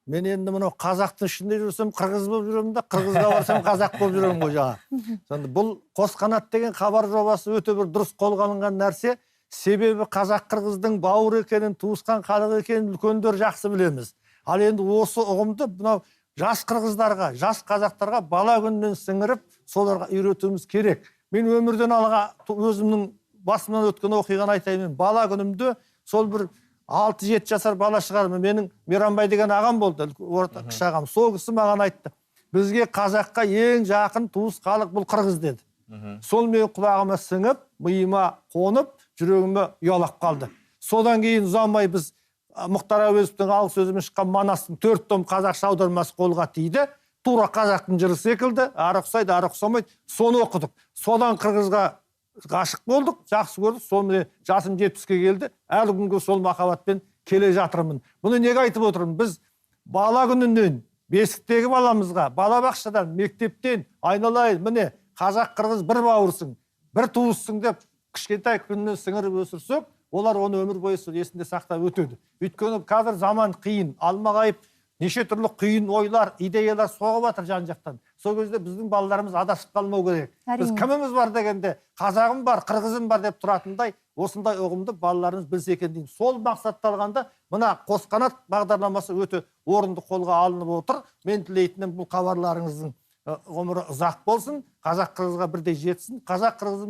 Мен енді мынау қазақтың ішінде жүрсем қырғыз болып жүремін да, қырғызға барсам қазақ болып жүремін ғой жаңа. Сонда бұл қос қанат деген хабар жобасы өте бір дұрыс қолға алынған нәрсе. Себебі қазақ қырғыздың бауыр екенін, туысқан халық екенін үлкендер жақсы білеміз. Ал енді осы ұғымды мынау жас қырғыздарға, жас қазақтарға бала күннен сіңіріп, соларға үйретуіміз керек. Мен өмірден алға өзімнің басымнан өткен оқиғаны айтайын. Бала күнімде сол бір 6-7 жасар бала шығармын. Менің Мейрамбай деген ағам болды, кіші ағам. Сол кісі маған айтты: бізге қазаққа ең жақын туыс халық бұл қырғыз деді. Сол мен құлағыма сіңіп, миыма қонып, жүрегіме ұялап қалды. Содан кейін ұзамай біз Мұхтар Әуезовтің алғы сөзімен шыққан Манастың 4 том қазақша аудармасы қолға тиді. Тура қазақтың жыры секілді, ары ұқсайды, ары ұқсамайды. Соны оқыдық. Содан қырғызға ғашық болдық, жақсы көрдік. Сонымен жасым 70-ке келді. Әлі күнге сол махаббатпен келе жатырмын. Бұны неге айтып отырмын? Біз бала күнінен, бесіктегі баламызға, балабақшадан, мектептен айналайын, міне қазақ қырғыз бір бауырсың, бір туыссың деп кішкентай күнінен сіңіріп өсірсек, олар оны өмір бойы есінде сақтап өтеді. Өйткені қазір заман қиын, алмағайып, неше түрлі қиын ойлар, идеялар соғып жатыр жан-жақтан. Сол кезде біздің балаларымыз адасып қалмау керек. Біз кіміміз бар дегенде, қазағым бар, қырғызым бар деп тұратындай, осындай ұғымды балаларымыз білсе екен деймін. Сол мақсатта алғанда, мына қос қанат бағдарламасы өте орынды қолға алынып отыр. Мен тілейтінім бұл хабарларыңыздың ғұмыры ұзақ болсын, қазақ қырғызға бірдей жетсін. Қазақ қырғыз